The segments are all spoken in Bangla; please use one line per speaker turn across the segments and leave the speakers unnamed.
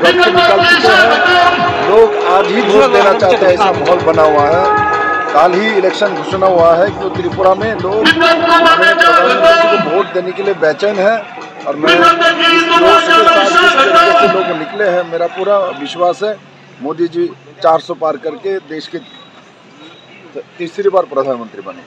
घर से निकल चुके हैं। लोग आज ही वोट देना चाहते हैं, ऐसा माहौल बना हुआ है। कल ही इलेक्शन घोषणा हुआ है कि त्रिपुरा में लोग प्रधानमंत्री को वोट देने के लिए बेचैन है और मैं से लोग निकले हैं। मेरा पूरा विश्वास है मोदी जी 400 पार करके देश के तीसरी बार प्रधानमंत्री बने।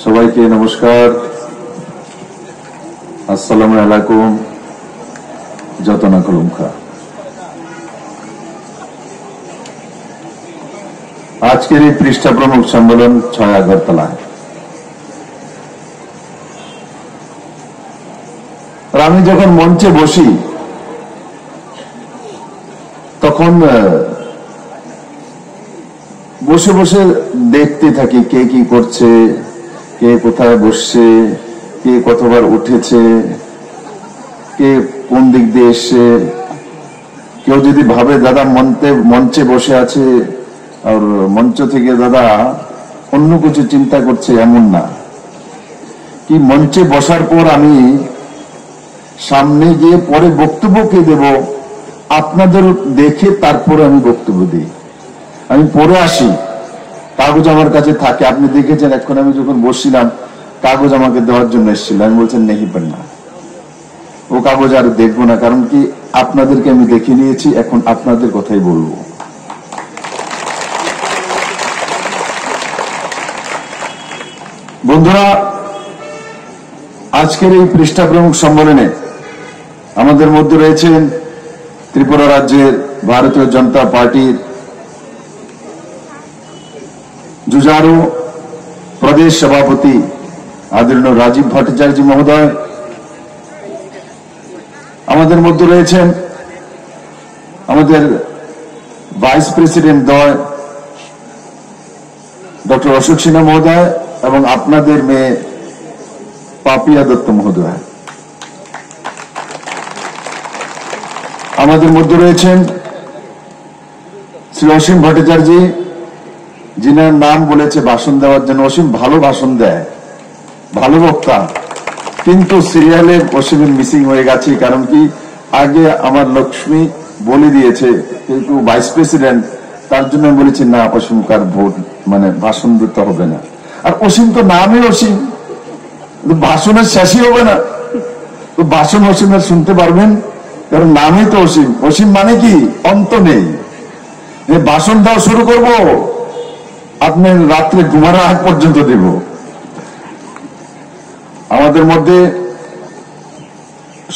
সবাইকে নমস্কার, আসসালামু আলাইকুম, যতনা কলমখা। আজকের এই পৃষ্ঠা প্রমুখ সম্মেলন 6 আগরতলায়। আর আমি যখন মঞ্চে বসি তখন বসে বসে দেখতে থাকি কে কি করছে, কে কোথায় বসছে, কে কতবার উঠেছে, কে কোন দিক দিয়ে এসছে। কেউ যদি ভাবে দাদা মঞ্চে বসে আছে আর মঞ্চ থেকে দাদা অন্য কিছু চিন্তা করছে, এমন না। কি মঞ্চে বসার পর আমি সামনে গিয়ে পরে বক্তব্য কে দেব আপনাদের দেখে তারপরে আমি বক্তব্য দিই। আমি পড়ে আসি, কাগজ আমার কাছে থাকে। আপনি দেখেছেন এখন আমি যখন বসছিলাম কাগজ আমাকে দেওয়ার জন্য এসেছিল, আমি বলছেন নেই পার না, ও কাগজ আর দেখবো না, কারণ কি আপনাদেরকে আমি দেখে নিয়েছি, এখন আপনাদের কথাই বলবো। বন্ধুরা, আজকের এই পৃষ্ঠা প্রমুখ সম্মেলনে আমাদের মধ্যে রয়েছেন ত্রিপুরা রাজ্যের ভারতীয় জনতা পার্টির जुझारू प्रदेश सभापति आदरणीय राजीव भट्टाचार्य महोदय, আমাদের মধ্যে রয়েছেন আমাদের ভাইস প্রেসিডেন্ট দয় ডক্টর অশোক সিনহা মহোদয় এবং আপনাদের মেয়ে পাপিয়া দত্ত মহোদয়। আমাদের মধ্যে রয়েছেন শ্রী অসীম ভট্টাচার্য, যিনার নাম বলেছে ভাষণ দেওয়ার জন্য। অসীম ভালো ভাষণ দেয়, ভালো বক্তা, কিন্তু সিরিয়ালে অসীমের মিসিং হয়ে গেছে। কারণ কি আগে আমার লক্ষ্মী বলে দিয়েছে কিন্তু ভাইস প্রেসিডেন্ট, তার জন্য বলেছি না অসীমকার ভোট মানে ভাষণ দিতে হবে না। আর অসীম তো নামে অসীম, ভাষণের শেষই হবে না, তো ভাষণ অসীমের শুনতে পারবেন, কারণ নামে তো অসীম। অসীম মানে কি অন্ত নেই। যে ভাষণ দেওয়া শুরু করব আপনি রাত্রে ঘুমানোর আগ পর্যন্ত দেব। আমাদের মধ্যে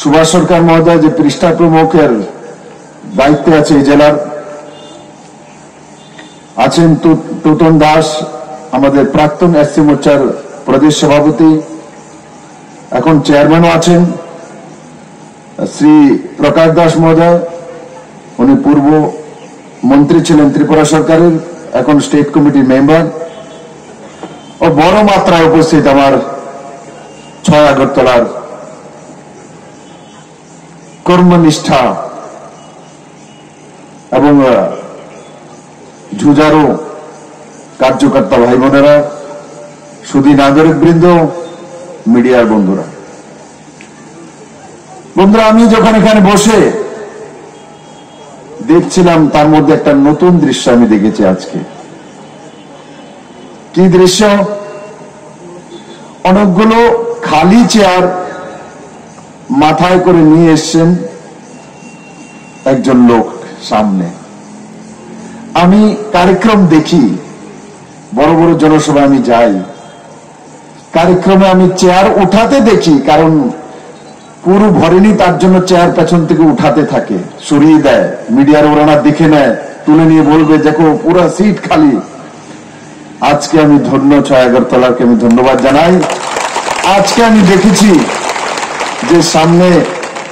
সুভাষ সরকার মহোদয় যে পৃষ্ঠা প্রমুখের দায়িত্বে আছে এই জেলার, আছেন টুটন দাস, আমাদের প্রাক্তন এসসি মোর্চার প্রদেশ সভাপতি, এখন চেয়ারম্যানও আছেন শ্রী প্রকাশ দাস মহোদয়, উনি পূর্ব মন্ত্রী ছিলেন ত্রিপুরা সরকারের, এখন স্টেট কমিটির মেম্বার। ও বড় মাত্রায় উপস্থিত আমার 6 আগরতলার কর্মনিষ্ঠা এবং ঝুঝারু কার্যকর্তা ভাই বোনেরা, সুধী নাগরিক বৃন্দ, মিডিয়ার বন্ধুরা। বন্ধুরা, আমি যখন এখানে বসে দেখছিলাম তার মধ্যে একটা নতুন দৃশ্য আমি দেখেছি আজকে। কি দৃশ্য? অনেকগুলো খালি চেয়ার মাথায় করে নিয়ে এসছেন একজন লোক সামনে। আমি কার্যক্রম দেখি, বড় বড় জনসভা আমি যাই, কার্যক্রমে আমি চেয়ার উঠাতে দেখি, কারণ পুরো ভরেনি, তার জন্য চেয়ার পেছন থেকে উঠাতে থাকে, সরিয়ে দেয়, মিডিয়ার ওরা দেখে নেয়, তুলে নিয়ে বলবে দেখো পুরো সিট খালি। আজকে আমি ধন্য 6 আগরতলাকে আমি ধন্যবাদ জানাই। আজকে আমি দেখেছি যে সামনে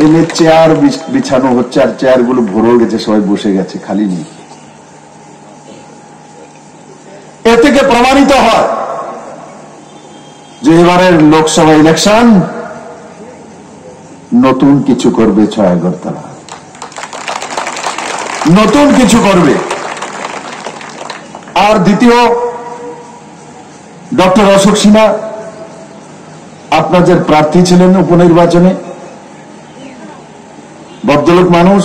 এনে চেয়ার বিছানো হচ্ছে, আর চেয়ার গুলো ভরে গেছে, সবাই বসে গেছে, খালি নেই। এ থেকে প্রমাণিত হয় যে এবারের লোকসভা ইলেকশন নতুন কিছু করবে 6 আগরতলা, নতুন কিছু করবে। আর দ্বিতীয়, ডক্টর অশোক সিনহা আপনাদের প্রার্থী ছিলেন উপনির্বাচনে, ভদ্রলোক মানুষ।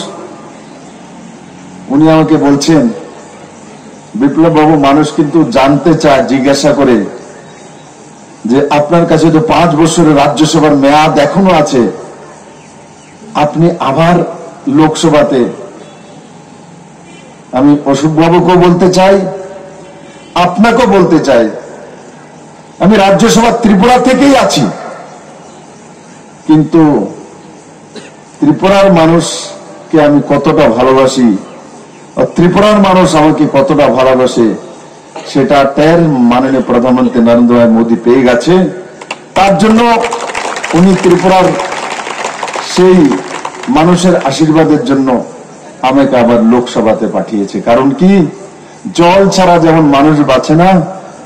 উনি আমাকে বলছেন, বিপ্লব বাবু, মানুষ কিন্তু জানতে চায়, জিজ্ঞাসা করে যে আপনার কাছে তো 5 বছরের রাজ্যসভার মেয়াদ এখনো আছে, আপনি আবার লোকসভাতে। আমি অশোক বাবুকেও বলতে চাই, আপনাকেও বলতে চাই, আমি রাজ্যসভা ত্রিপুরা থেকেই আছি, কিন্তু ত্রিপুরার মানুষকে আমি কতটা ভালোবাসি, ত্রিপুরার মানুষ আমাকে কতটা ভালোবাসে, সেটা টের মাননীয় প্রধানমন্ত্রী নরেন্দ্র ভাই মোদী পেয়ে গেছে। তার জন্য উনি ত্রিপুরার সেই মানুষের আশীর্বাদের জন্য আমাকে আবার লোকসভাতে পাঠিয়েছে। কারণ কি, জল ছাড়া যেমন মানুষ বাঁচে না,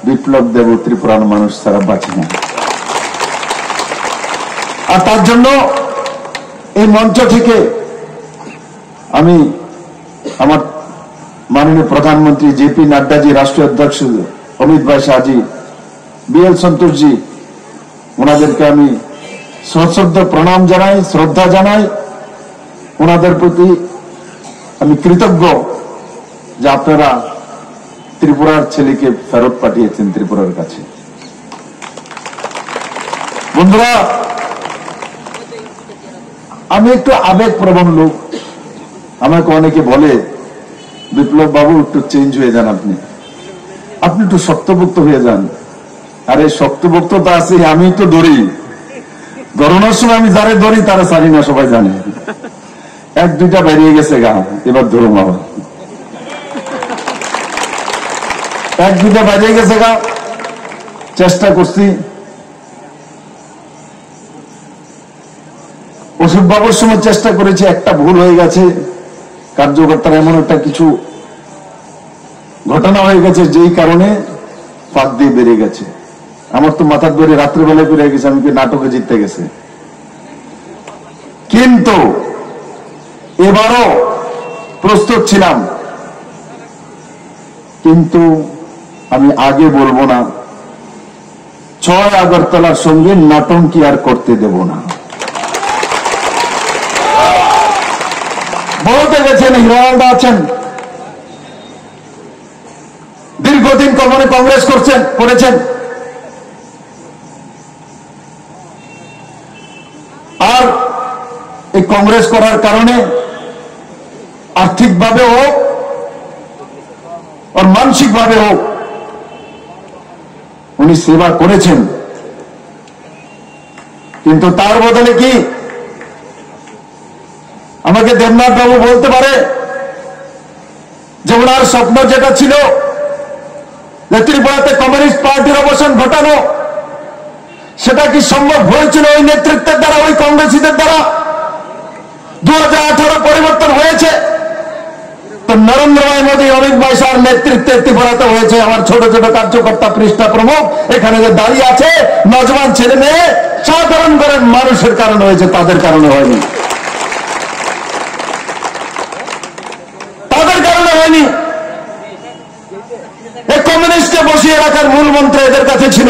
বিপ্লব দেব ত্রিপুরার মানুষ ছাড়া বাঁচে না। আর তার জন্য এই মঞ্চ থেকে আমি আমার মাননীয় প্রধানমন্ত্রী জেপি নাড্ডাজি, রাষ্ট্রীয় অধ্যক্ষ অমিত ভাই শাহজি, বিএল সন্তোষজি, ওনাদেরকে আমি সশ্রদ্ধ প্রণাম জানাই, শ্রদ্ধা জানাই। ওনাদের প্রতি আমি কৃতজ্ঞ যে আপনারা ত্রিপুরার ছেলেকে ফেরত পাঠিয়েছেন ত্রিপুরার কাছে। বন্ধুরা, আমি একটু আবেগপ্রবণ লোক। আমাকে অনেকে বলে, বিপ্লব বাবু একটু চেঞ্জ হয়ে যান, আপনি একটু শক্তভক্ত হয়ে যান। আরে শক্তভক্ততা আছে, আমি তো দৌড়ি, দৌড়ানোর সময় আমি যারে দৌড়ি তারা সারি না, সবাই জানে। 1-2টা বেরিয়ে গেছে গা, এবার ধরুন বাবা, 1-2টা বেরিয়ে গেছে গা, চেষ্টা করছি। অশোক বাবুর সময় চেষ্টা করেছি, একটা ভুল হয়ে গেছে, কার্যকর্তার এমন একটা কিছু ঘটনা হয়ে গেছে যেই কারণে ফাঁক দিয়ে বেরিয়ে গেছে। আমার তো মাথার ধরে রাত্রেবেলায় বেরিয়ে গেছে, আমি নাটকে জিততে গেছে। কিন্তু এবারও প্রস্তুত ছিলাম, কিন্তু আমি আগে বলবো না, 6 আগরতলার সঙ্গে নাটঙ্কি আর করতে দেব না। বলতে গেছেন, হিরোয়ালদা আছেন, দীর্ঘদিন কংগ্রেস করেছেন, আর এই কংগ্রেস করার কারণে আর্থিকভাবে হোক আর মানসিকভাবে হোক উনি সেবা করেছেন। কিন্তু তার বদলে কি আমাকে দেবনাথ বাবু বলতে পারে যে ওনার স্বপ্ন যেটা ছিল যে ত্রিপুরাতে কমিউনিস্ট পার্টির অবসান ঘটানো, সেটা কি সম্ভব হয়েছিল ওই নেতৃত্বের দ্বারা, ওই কংগ্রেসীদের দ্বারা? 2018 পরিবর্তন হয়েছে তো নরেন্দ্র ভাই মোদী, অমিত ভাই শাহর নেতৃত্বে ত্রিপুরাতে হয়েছে। আমার ছোট ছোট কার্যকর্তা, পৃষ্ঠা প্রমুখ এখানে যে দাঁড়িয়ে আছে, নজওয়ান ছেলে মেয়ে, সাধারণ ঘরের মানুষের কারণে হয়েছে, তাদের কারণে হয়নি, তাদের কারণে হয়নি। এই কমিউনিস্টকে বসিয়ে রাখার মূল মন্ত্র এদের কাছে ছিল।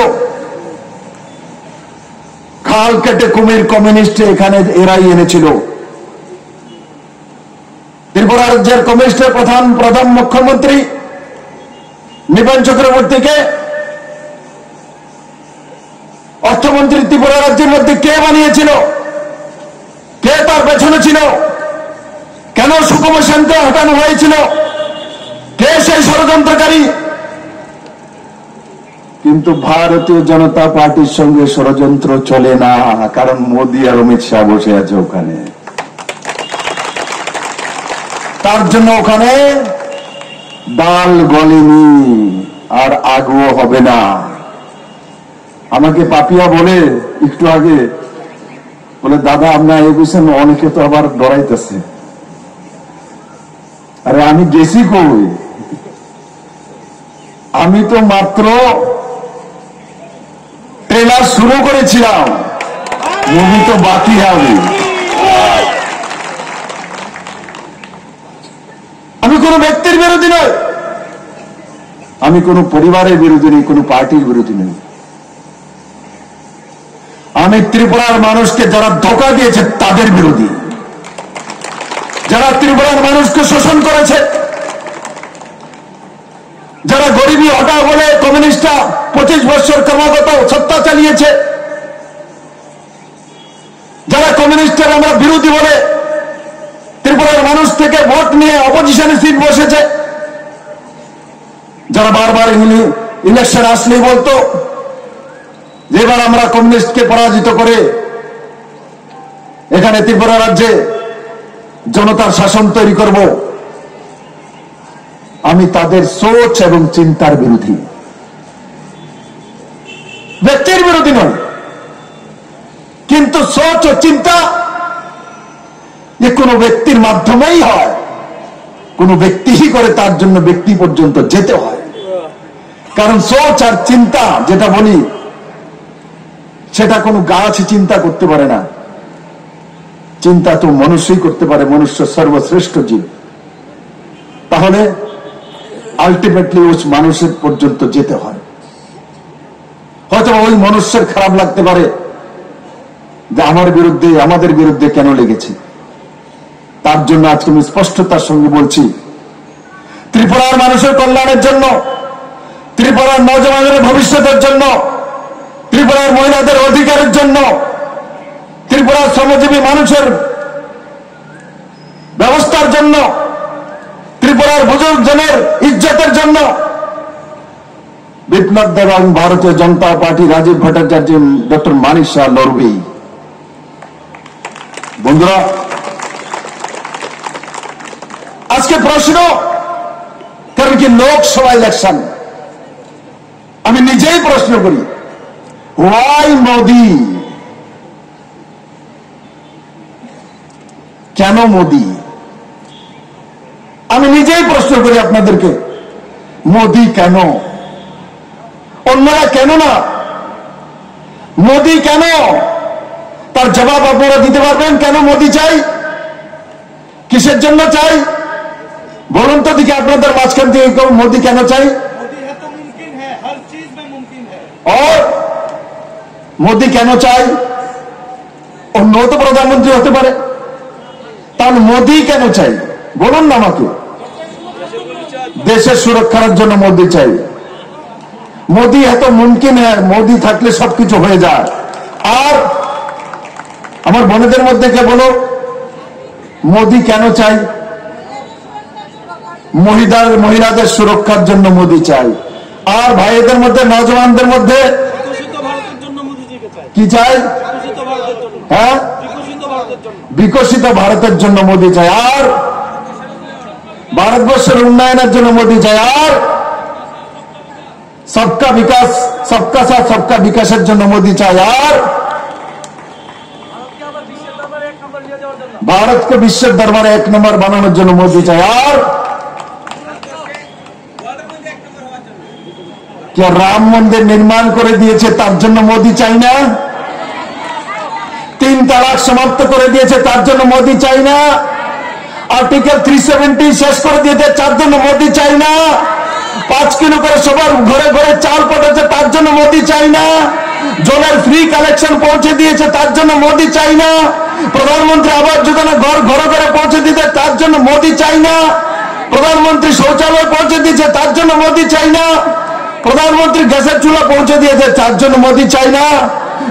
খাল কেটে কুমির কমিউনিস্ট এখানে এরাই এনেছিল। ত্রিপুরা রাজ্যের কমিউনিস্টের প্রধান মুখ্যমন্ত্রী নিপেন চক্রবর্তীকে অর্থমন্ত্রী ত্রিপুরা রাজ্যের মধ্যে কে বানিয়েছিল? কে তার পেছনে ছিল? কেন সুকুমার সেনকে হটানো হয়েছিল? কে সেই ষড়যন্ত্রকারী? কিন্তু ভারতীয় জনতা পার্টির সঙ্গে ষড়যন্ত্র চলে না, কারণ মোদী আর অমিত শাহ বসে আছে ওখানে। তার জন্য ওখানে ডাল গলেনি আর আগুও হবে না। আমাকে পাপিয়া বলে একটু আগে বলে দাদা আপনার এই বিষয়ে অনেকে তো আবার ডরাইতেছে। আরে আমি গেছি কই, আমি তো মাত্র ট্রেলার শুরু করেছিলাম, মুভি তো বাকি হবে। আমি কোন ব্যক্তির বিরোধী নই, আমি কোন পরিবারের বিরোধী নই, কোন পার্টির বিরোধী নই। আমি ত্রিপুরার মানুষকে যারা ধোঁকা দিয়েছে তাদের বিরোধী, যারা ত্রিপুরার মানুষকে শোষণ করেছে, যারা গরিবী হটাও বলে কমিউনিস্টরা 25 বছর ক্রমাগত সত্তা চালিয়েছে, যারা কমিউনিস্টের আমরা বিরোধী বলে ত্রিপুরার মানুষ থেকে ভোট নিয়ে অপোজিশনে সিট বসেছে, যারা বারবার ইলেকশন আসলেই বলতো যে এবার আমরা কমিউনিস্টকে পরাজিত করে এখানে ত্রিপুরা রাজ্যে জনতার শাসন তৈরি করব, আমি তাদের সোচ এবং চিন্তার বিরোধী, ব্যক্তির বিরোধী নয়। কিন্তু সোচ ও চিন্তা যে কোনো ব্যক্তির মাধ্যমেই হয়, কোনো ব্যক্তিই করে তার জন্য ব্যক্তি পর্যন্ত যেতে হয়। কারণ সোচ আর চিন্তা যেটা বলি সেটা কোনো গাছ চিন্তা করতে পারে না, চিন্তা তো মনুষ্যই করতে পারে, মনুষ্য সর্বশ্রেষ্ঠ জীব। তাহলে আলটিমেটলি ওই মানুষের পর্যন্ত যেতে হয়। হয়তো ওই মনুষ্যের খারাপ লাগতে পারে যে আমার বিরুদ্ধে, আমাদের বিরুদ্ধে কেন লেগেছে। তার জন্য আজকে আমি স্পষ্টতার সঙ্গে বলছি, ত্রিপুরার মানুষের কল্যাণের জন্য, ত্রিপুরার নওজওয়ানদের ভবিষ্যতের জন্য, ত্রিপুরার মহিলাদের অধিকারের জন্য, ত্রিপুরার শ্রমজীবী মানুষের ব্যবস্থার জন্য, ত্রিপুরার বুজুর্গজনের ইজ্জতের জন্য বিপ্লব দেব এবং ভারতীয় জনতা পার্টি রাজীব ভট্টাচার্য, ডক্টর মানিক শাহ লড়বেই। বন্ধুরা, আজকে প্রশ্ন, কারণ কি লোকসভা ইলেকশন, আমি নিজেই প্রশ্ন করি, হোয়াই মোদি, কেন মোদি? আমি নিজেই প্রশ্ন করি আপনাদেরকে, মোদি কেন? অন্যরা কেন না? মোদি কেন? তার জবাব আপনারা দিতে পারবেন? কেন মোদি চাই, কিসের জন্য চাই বলুন তো দেখি আপনাদের মাঝখান থেকে কেউ মোদি কেন চাই? और মোদি কেন চাই? অন্য তো প্রধানমন্ত্রী হতে পারে, তাহলে মোদি কেন চাই বলুন না আমাকে। দেশের সুরক্ষার জন্য মোদি চাই। মোদি এত মুমকিন হ্যাঁ, মোদি থাকলে সবকিছু হয়ে যায়। আর আমার বোনেদের মধ্যে কে বলো মোদি কেন চাই? মহিলাদের সুরক্ষার জন্য মোদি চাই। আর ভাইদের মধ্যে, নওজওয়ানদের মধ্যে কি চাই? হ্যাঁ, বিকশিত ভারতের জন্য মোদি চাই। আর ভারতবর্ষের উন্নয়নের জন্য মোদি চাই। আর সবকা বিকাশ, সবকা সাথ সবকা বিকাশের জন্য মোদি চাই। আর ভারতকে বিশ্বের দরবারে 1 নম্বর বানানোর জন্য মোদি চাই। আর क्या राम मंदिर निर्माण করে দিয়েছে তার জন্য মোদি চাই না? 3 তালাক সমাপ্ত করে দিয়েছে তার জন্য মোদি চাই না? আর্টিকেল 370 শেষ করে দিয়েছে তার জন্য মোদি চাই না? 5 কিলো করে সবার ঘরে ঘরে চাল পড়েছে তার জন্য মোদি চাই না? জলের ফ্রি কালেকশন পৌঁছে দিয়েছে তার জন্য মোদি চাই না? প্রধানমন্ত্রী আবাস যোজনা ঘর ঘরে ঘরে পৌঁছে দিয়েছে তার জন্য মোদি চাই না? প্রধানমন্ত্রী শৌচালয় পৌঁছে দিয়েছে তার জন্য মোদি চাই না? প্রধানমন্ত্রী গ্যাসের চুলা পৌঁছে দিয়েছে তার জন্য মোদি চাই না?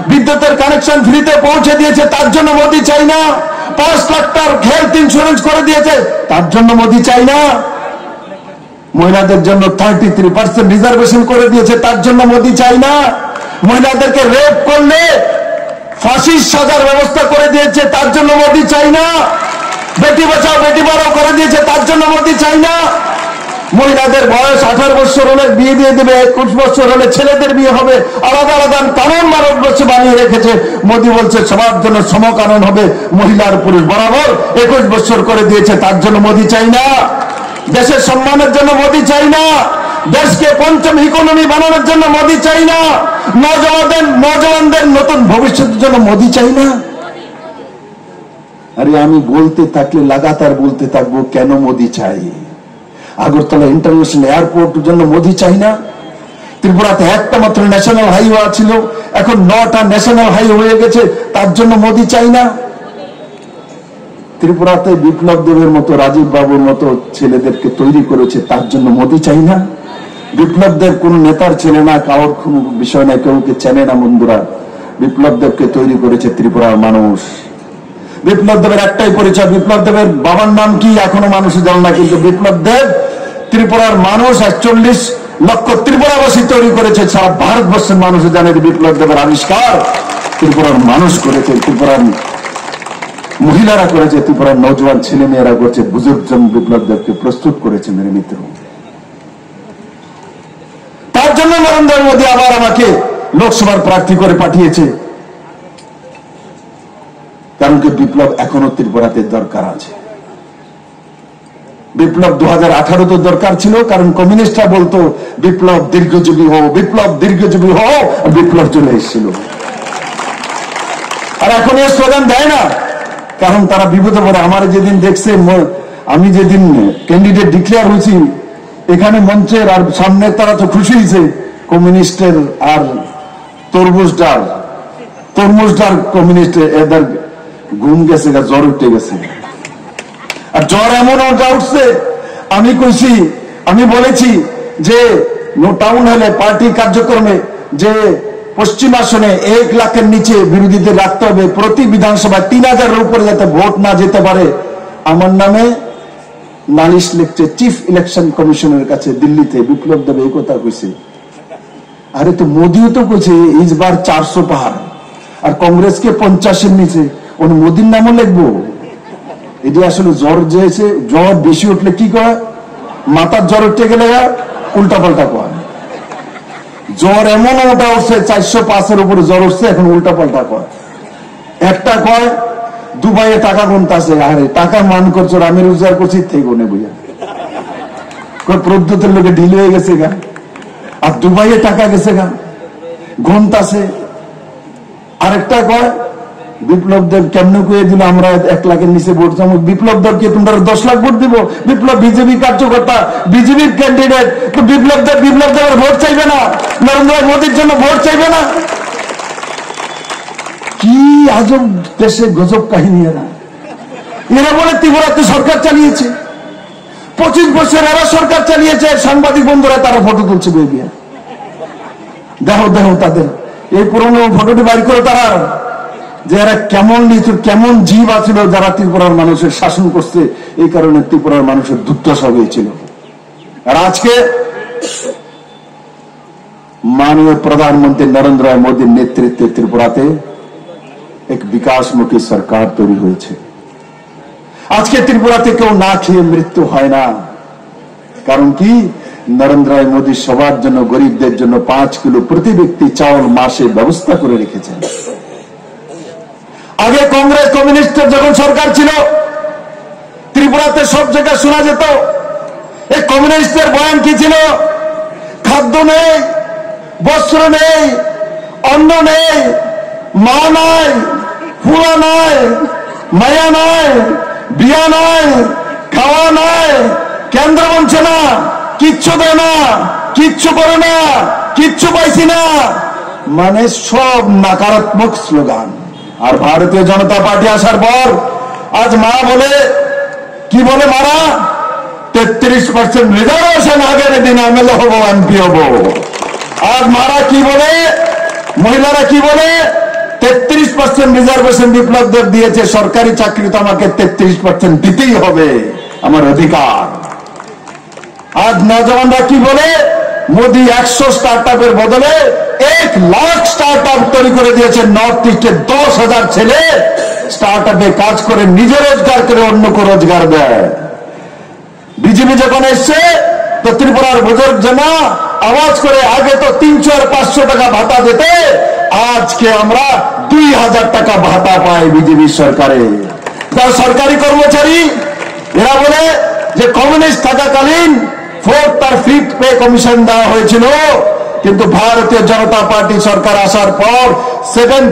বিদ্যুতের কানেকশন ফ্রিতে পৌঁছে দিয়েছে তার জন্য মোদি চাই না? 5 লাখ টাকার হেলথ ইন্স্যুরেন্স করে দিয়েছে তার জন্য মোদি চাই না? মহিলাদের জন্য 33% রিজার্ভেশন করে দিয়েছে তার জন্য মোদি চাই না? মহিলাদেরকে রেপ করলে ফাঁসির সাজার ব্যবস্থা করে দিয়েছে তার জন্য মোদি চাই না? বেটি বাঁচাও বেটি পড়াও করে দিয়েছে তার জন্য মোদি চাই না? মহিলাদের বয়স 18 বছর হলে বিয়ে দিয়ে দেবে, 21 বছর হলে ছেলেদের বিয়ে হবে, আলাদা আলাদা কানুন ভারতবর্ষে বানিয়ে রেখেছে। মোদী বলছে সবার জন্য সম কানুন হবে, মহিলার পুরুষ বরাবর 21 বছর করে দিয়েছে। তার জন্য মোদী চাই না? দেশের সম্মানের জন্য মোদী চাই না? দেশকে পঞ্চম ইকোনমি বানানোর জন্য মোদী চাই না? নজওয়ানদের নতুন ভবিষ্যতের জন্য মোদী চাই না? আরে আমি বলতে থাকলে লাগাতার বলতে থাকবো কেন মোদী চাই। আগরতলা ইন্টারন্যাশনাল এয়ারপোর্টের জন্য মোদী চাই না? ত্রিপুরাতে একটা মাত্র ন্যাশনাল হাইওয়ে ছিল, এখন 9টা ন্যাশনাল হাইওয়ে হয়ে গেছে, তার জন্য মোদী চাই না? ত্রিপুরাতে বিপ্লব দেবের মতো, রাজীব বাবুর মতো ছেলেদেরকে তৈরি করেছে, তার জন্য মোদী চাই না? বিপ্লব দেব কোন নেতার ছেলে না, কারোর কোন বিষয় না, কেউকে চেনে না বন্ধুরা। বিপ্লব দেবকে তৈরি করেছে ত্রিপুরার মানুষ। বিপ্লব দেবের একটাই পরিচয়, বিপ্লব দেবের বাবার নাম কি এখনো মানুষ জানে না, কিন্তু বিপ্লব দেব ত্রিপুরার মানুষ 41 লক্ষ ত্রিপুরাবাসী তৈরি করেছে। সারা ভারতবর্ষের মানুষ জানে বিপ্লব দেবের আবিষ্কার ত্রিপুরার মানুষ করেছে, ত্রিপুরার মহিলারা করেছে, ত্রিপুরার নৌজওয়ান ছেলে মেয়েরা করছে। বুজুর্গজন বিপ্লব দেবকে প্রস্তুত করেছে মেরে মিত্র। তার জন্য নরেন্দ্র মোদী আবার আমাকে লোকসভার প্রার্থী করে পাঠিয়েছে, কারণ কি বিপ্লব এখনো ত্রিপুরাতে দরকার আছে। বিপ্লব 2018 তো দরকার ছিল, কারণ কমিউনিস্টরা বলতো বিপ্লব দীর্ঘজীবী হো, বিপ্লব দীর্ঘজীবী হো, বিপ্লব চলে এসেছিল। আর এখন এই স্লোগান দেয় না, কারণ তারা বিপদে পড়ে। আমার যেদিন দেখছে, আমি যেদিন ক্যান্ডিডেট ডিক্লেয়ার হয়েছি, এখানে মঞ্চের আর সামনে তারা তো খুশি হয়েছে, কমিউনিস্টের আর তরমুজদার কমিউনিস্ট এদের ঘুম গেছে, জ্বর উঠে গেছে। আর জ্বর এমন ওটা উঠছে, আমি বলেছি যে টাউন হলে পার্টি কার্যক্রমে যে পশ্চিম আসনে 1 লাখের নিচে বিরোধীদের রাখতে হবে, প্রতি বিধানসভায় 3000-এর উপরে যাতে ভোট না যেতে পারে। আমার নামে নালিশ লিখছে চিফ ইলেকশন কমিশনের কাছে দিল্লিতে। বিপ্লব দেব এই কথা কইছে। আরে তো মোদিও তো কইছে ইসবার 400 পাহাড়, আর কংগ্রেসকে 50-এর নিচে, ওর মোদির নামও লিখবো? এটি আসলে জ্বর যেছে, জ্বর বেশি উঠলে কি কয়, মাথার জ্বর উঠতে গেলে উল্টা পাল্টা কয়। জ্বর এমন ওটা উঠছে 405-এর উপরে জ্বর উঠছে, এখন উল্টা পাল্টা কয়। একটা কয় দুবাইয়ে টাকা গুনতাছে, আরে টাকা মান করছো, আমি রোজগার করছি থেকে গুনে বুঝা প্রদ্যুতের লোকে ঢিল হয়ে গেছে গা, আর দুবাইয়ে টাকা গেছে গা গুনতাছে। আরেকটা কয় বিপ্লব দেব কেমনে কয়ে দিল আমরা 1 লাখের নিচে ভোট চাবো। বিপ্লব দেবকে তোমরা 10 লাখ ভোট দিব? বিপ্লব বিজেপি কার্যকর্তা, বিজেপির ক্যান্ডিডেট, তো বিপ্লব দেবের ভোট চাইবে না? নরেন্দ্র মোদীর জন্য ভোট চাইবে না? কি আজব দেশে গজব কাহিনী। এরা বলে ত্রিপুরাতে সরকার চালিয়েছে, 25 বছর এরা সরকার চালিয়েছে। সাংবাদিক বন্ধুরা তারা ফটো তুলছে, দেখো তাদের এই পুরনো ফটোটি বাইর করে তারা, যে এরা কেমন নিচুর কেমন জীব আছিল যারা ত্রিপুরার মানুষের শাসন করছে। এই কারণে ত্রিপুরার মানুষের দুর্দশা হয়েছিল। আর আজকে মাননীয় প্রধানমন্ত্রী নরেন্দ্র মোদীর নেতৃত্বে ত্রিপুরাতে এক বিকাশমুখী সরকার তৈরি হয়েছে। আজকে ত্রিপুরাতে কেউ না খেয়ে মৃত্যু হয় না, কারণ কি নরেন্দ্র মোদী সবার জন্য, গরিবদের জন্য 5 কিলো প্রতি ব্যক্তি চাউল মাসে ব্যবস্থা করে রেখেছেন। আগে কংগ্রেস কমিউনিস্টের যখন সরকার ছিল, ত্রিপুরাতে সব জায়গায় শোনা যেত এই কমিউনিস্টের বয়ান কি ছিল, খাদ্য নেই, বস্ত্র নেই, অন্ন নেই, মা নাই, ফুলা নাই, মায়া নাই, বিয়া নাই, খাওয়া নাই, কেন্দ্র বলছে না, কিচ্ছু দেয় না, কিচ্ছু করে না, কিচ্ছু পাইছি না, মানে সব নকারাত্মক স্লোগান। আর ভারতীয় জনতা পার্টি আসার পর আজ মা বলে, কি বলে মারা, 33% রিজার্ভেশন, আগের দিন এমএলএ হবো, এমপি হবো। আজ মারা কি বলে, মহিলারা কি বলে, 33% রিজার্ভেশন বিপ্লব দেব দিয়েছে, সরকারি চাকরি তো আমাকে 33% দিতেই হবে, আমার অধিকার। আজ নজওয়ানরা কি বলে, মোদী 100 স্টার্টআপের বদলে 1 লাখ স্টার্টআপ তৈরি করে দিয়েছে। নর্থ ইস্টে 10,000 ছেলে স্টার্টআপে কাজ করে নিজে রোজগার করে অন্যকে রোজগার দেয়। বিজেপি যখন এসছে তো ত্রিপুরার বুজুর্গ জনা আওয়াজ করে আগে তো 300 আর 500 টাকা ভাতা দিতে, আজকে আমরা 2000 টাকা ভাতা পাই বিজেপি সরকারে। যারা সরকারি কর্মচারী এরা বলে যে কমিউনিস্ট থাকাকালীন 4th আর 5th পে কমিশন দেওয়া হয়েছিল, কিন্তু ভারতীয় জনতা পার্টি সরকার আসার পর 7th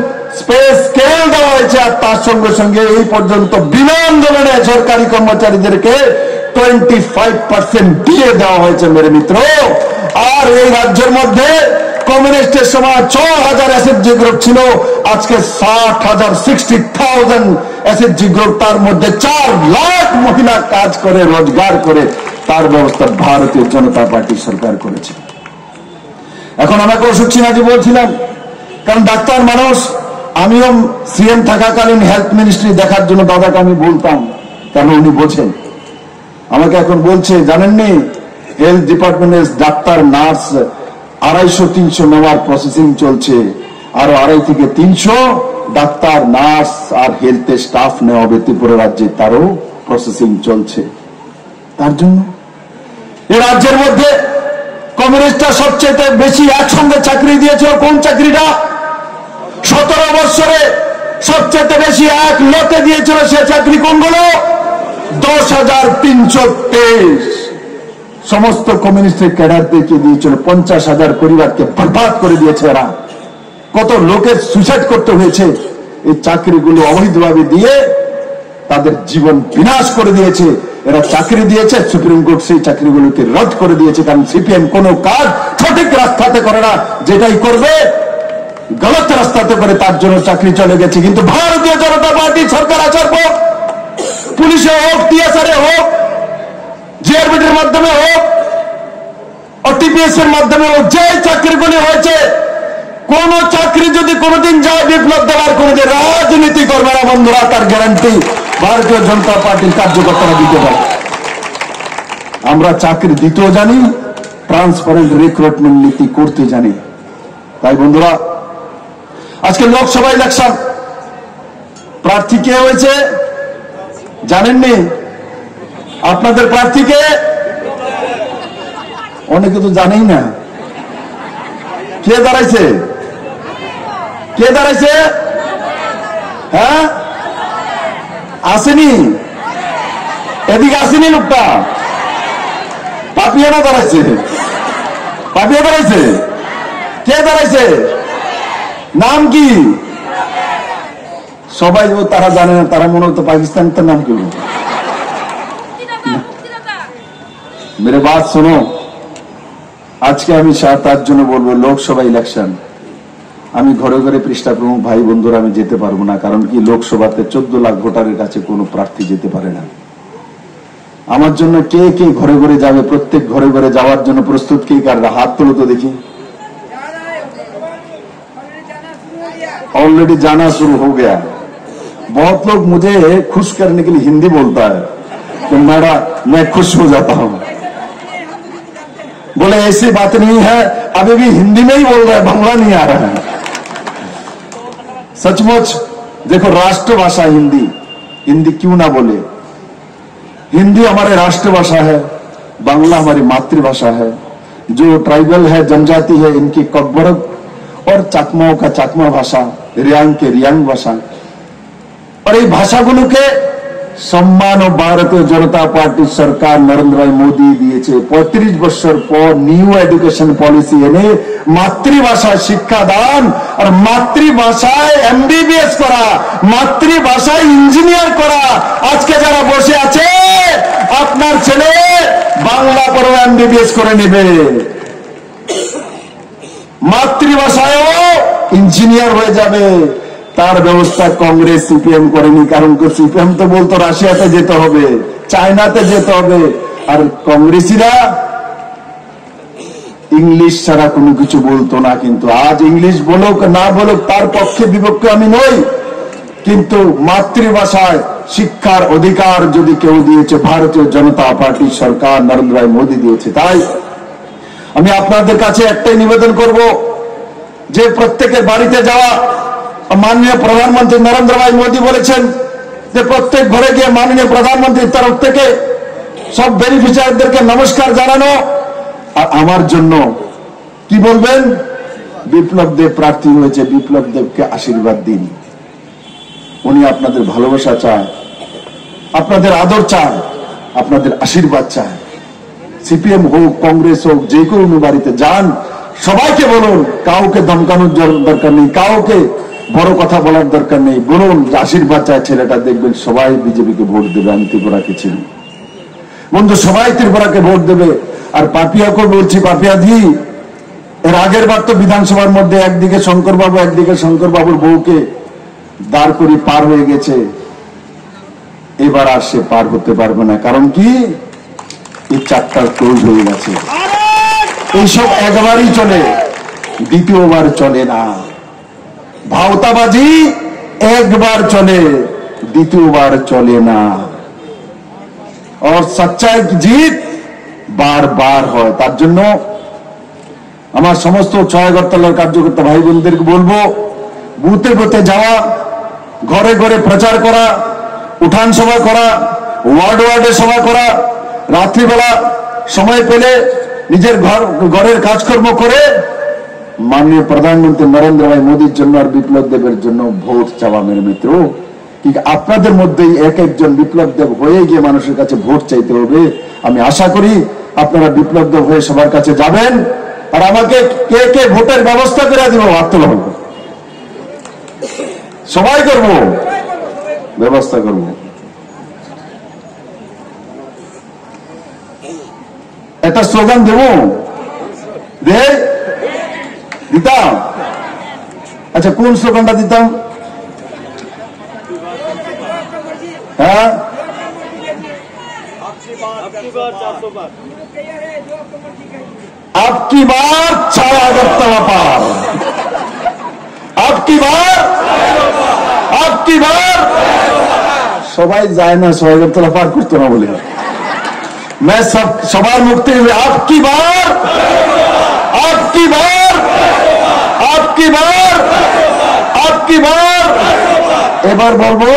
পে স্কেল দেওয়া হয়েছে, আর তার সঙ্গে সঙ্গে এই পর্যন্ত বিনা আন্দোলনে সরকারি কর্মচারীদেরকে 25% দিয়ে দেওয়া হয়েছে মেরে মিত্র। আর এই রাজ্যের মধ্যে কমিউনিস্টের সময় 6000 এসএসজি গ্রুপ ছিল, আজকে 60,000 এসএসজি গ্রুপ, তার মধ্যে 4 লাখ মহিলা কাজ করে রোজগার করে, তার ব্যবস্থা ভারতীয় জনতা পার্টি সরকার করেছে। এখন আমাকে অশোক সিনহাজি বলছিলাম, কারণ ডাক্তার মানুষ, আমিও সিএম থাকাকালীন হেলথ মিনিস্ট্রি দেখার জন্য দাদাকে আমি বলতাম, কেন উনি বোঝেন। আমাকে এখন বলছে জানেননি হেলথ ডিপার্টমেন্টের ডাক্তার নার্স 250-300 নেওয়ার প্রসেসিং চলছে, আরো 250 থেকে 300 ডাক্তার নার্স আর হেলথের স্টাফ নেওয়া হবে ত্রিপুরা রাজ্যে, তারও প্রসেসিং চলছে। তার জন্য এই রাজ্যের মধ্যে কমিউনিস্টরা সবচেয়ে বেশি একসঙ্গে চাকরি দিয়েছিল। কোন চাকরিটা? 17 বছরে সবচেয়ে বেশি এক লতে দিয়েছিল, সে চাকরি কোনগুলো? 10,323 সমস্ত কমিউনিস্টের ক্যাডারদেরকে দিয়েছিল। 50,000 পরিবারকে বরবাদ করে দিয়েছে এরা। কত লোকের সুইসাইড করতে হয়েছে এই চাকরিগুলো অবৈধভাবে দিয়ে, তাদের জীবন বিনাশ করে দিয়েছে। এরা চাকরি দিয়েছে, সুপ্রিম কোর্ট সেই চাকরিগুলোকে রদ করে দিয়েছে, কারণ সিপিএম কোনো কাজ সঠিক রাস্তাতে করে না, যেটাই করবে গলত রাস্তাতে করে, তার জন্য চাকরি চলে গেছে। কিন্তু ভারতীয় জনতা পার্টি সরকার আসার পর পুলিশে হোক, টিএসআর এ হোক, জিআরবিটির মাধ্যমে হোক, টিপিএস এর মাধ্যমে হোক, যে চাকরিগুলি হয়েছে, কোন চাকরি যদি কোনোদিন যায় বিপ্লব দেওয়ার কোনোদিন রাজনীতি করবে না বন্ধুরা, তার গ্যারান্টি ভারতীয় জনতা পার্টির কার্যকর্তারা দিতে পারে। আমরা চাকরি দিতেও জানি, ট্রান্সপারেন্ট রিক্রুটমেন্ট নীতি করতে জানি। তাই বন্ধুরা, আজকে লোকসভা ইলেকশন, প্রার্থী কে হয়েছে জানেননি? আপনাদের প্রার্থীকে অনেকে তো জানেই না। কে দাঁড়াইছে? কে দাঁড়াইছে? হ্যাঁ, আসেনি, এদিকে আসেনি লোকটা। পাপিয়ানা দাঁড়াইছে, পাপিয়া দাঁড়াইছে। কে দাঁড়াইছে? নাম কি? সবাই তারা জানে না, তারা মনে হতো পাকিস্তান, তার নাম কি? মেরে বাত শোনো, আজকে আমি তার জন্য বলবো লোকসভা ইলেকশন, আমি ঘরে ঘরে পৃষ্ঠা প্রমুখ ভাই বন্ধুরা আমি যেতে পারবো না। কারণ কি, লোকসভাতে 14 লাখ ভোটারের কাছে কোনো প্রার্থী যেতে পারে না। আমার জন্য কে কে ঘরে ঘরে যাবে? প্রত্যেক ঘরে ঘরে যাওয়ার জন্য প্রস্তুত কে কাররা? হাত তোলো তো দেখি। ऑलरेडी जाना शुरू हो गया। बहुत लोग मुझे खुश करने के लिए हिंदी बोलता है, तो मैं खुश हो जाता हूं। बोले ऐसी बात नहीं है, अभी भी हिंदी में ही बोल रहा है, बांग्ला नहीं आ रहा है। सचमुच देखो, राष्ट्रभाषा हिंदी, हिंदी क्यों ना बोले? हिंदी हमारी राष्ट्रभाषा है, बांग्ला हमारी मातृभाषा है। जो ट्राइबल है, जनजाति है, इनकी ककबरक और चाकमाओं का चाकमा भाषा, रियांग के रियांग भाषा, और ये भाषागुलो के सम्मान भारतीय जनता पार्टी सरकार नरेंद्र भाई मोदी दिए 35 বছর পর নিউ এডুকেশন পলিসি এনে মাতৃভাষায় শিক্ষাদান আর মাতৃভাষায় এমবিবিএস করা, মাতৃভাষায় ইঞ্জিনিয়ার করা। আজকে যারা বসে আছে, আপনার ছেলে বাংলা পড়ে এমবিবিএস করে নেবে, মাতৃভাষায়ও ইঞ্জিনিয়ার হয়ে যাবে। তার ব্যবস্থা কংগ্রেস সিপিএম করেনি। কারণ সিপিএম তো বলতো রাশিয়াতে যেতে হবে, চায়নাতে যেতে হবে, আর কংগ্রেসীরা ইংলিশ ছাড়া কোনো কিছু বলতো না। কিন্তু আজ ইংলিশ বলুক না বলুক তার পক্ষে বিপক্ষে আমি নই, কিন্তু মাতৃভাষায় শিক্ষার অধিকার যদি কেউ দিয়েছে, ভারতীয় জনতা পার্টি সরকার নরেন্দ্র ভাই মোদী দিয়েছে। তাই আমি আপনাদের কাছে একটাই নিবেদন করব যে প্রত্যেকের বাড়িতে যাওয়া। মাননীয় প্রধানমন্ত্রী নরেন্দ্র ভাই মোদী বলেছেন যে প্রত্যেক ঘরে গিয়ে মাননীয় প্রধানমন্ত্রীর তরফ থেকে সব বেনিফিশিয়ারিদেরকে নমস্কার জানানো, আর আমার জন্য কি বলবেন? বিপ্লব দেব প্রার্থী হয়েছে, বিপ্লব দেবকে আশীর্বাদ দিন। উনি আপনাদের ভালোবাসা চায়, আপনাদের আদর চায়, আপনাদের আশীর্বাদ চায়। সিপিএম হোক, কংগ্রেস হোক, যে কোনো বাড়িতে যান, সবাইকে বলুন, কাউকে ধমকানোর দরকার নেই, কাউকে বড় কথা বলার দরকার নেই, বলুন যে আশীর্বাদ চায় ছেলেটা, দেখবেন সবাই বিজেপিকে ভোট দেবে। আমি ত্রিপুরাকে চিনি বন্ধু, সবাই ত্রিপুরাকে ভোট দেবে। আর পাপিয়াকে বলছি, পাপিয়া দি, এর আগের বার তো বিধানসভার মধ্যে একদিকে শঙ্করবাবু, একদিকে শঙ্করবাবুর বউকে দাঁড় করি পার হয়ে গেছে। এবার আর সে পার হতে পারবে না, কারণ কি এই চারটার ক্লোজ হয়ে গেছে। এইসব একবারই চলে, দ্বিতীয়বার চলে না। ভাওতাবাজি একবার চলে, দ্বিতীয়বার চলে না। और सच्चाई की जीत बार बार হয়। তার জন্য আমার সমস্ত ছয়গরতলার কার্যকর্তা ভাই বোনদেরকে বলবো, বুথে বুথে যাওয়া, ঘরে ঘরে প্রচার করা, উঠান সভা করা, ওয়ার্ড ওয়ার্ডে সভা করা, রাত্রিবেলা সময় পেলে নিজের ঘরের কাজকর্ম করে মাননীয় প্রধানমন্ত্রী নরেন্দ্র ভাই মোদীর জন্য আর বিপ্লব দেবের জন্য ভোট চাওয়া। মেরে মিত্র, আপনাদের মধ্যেই এক একজন বিপ্লব দেব হয়ে গিয়ে মানুষের কাছে ভোট চাইতে হবে। আমি আশা করি আপনারা বিপ্লব দেব হয়ে সবার কাছে যাবেন, আর আমাকে কে কে ভোটের ব্যবস্থা করে দিব, হাত তোলা হবে, সবাই করব, ব্যবস্থা করব। একটা স্লোগান দেব, দিতাম। আচ্ছা, কোন স্লোগানটা দিতাম? হ্যাঁ, आपकी बार 6 আগরতলা পার, आपकी बार, आपकी बार। সবাই যায় না 6 আগরতলা পার করতে না বলে, मैं সবার মুক্তি हुए आपकी बार, आपकी बार, आपकी बार, आपकी बार। এবার বলবো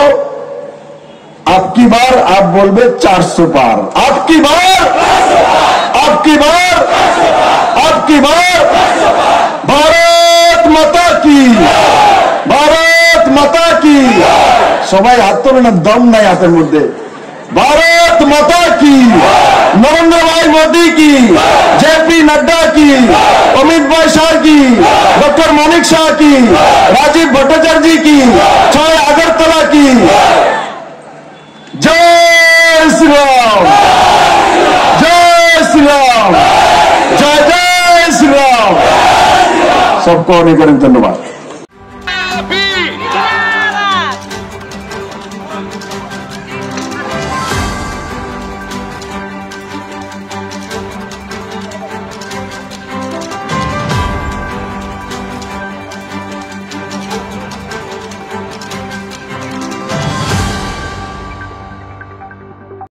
आपकी बार, आप बोलबे 400 पार, आपकी बार, आपकी बार, आपकी बार। भारत माता की, भारत माता की। সবাই হাত তোলে না, দম নাই হাতের মধ্যে। भारत माता की, नरेंद्र भाई मोदी की, जेपी नड्डा की, अमित भाई शाह की, डॉक्टर मानिक शाह की, राजीव भट्टाचार्य जी की, 6 আগরতলা की। जय श्री राम, जय श्री राम, जय जय श्री राम। सबको अनेक अनेक धन्यवाद।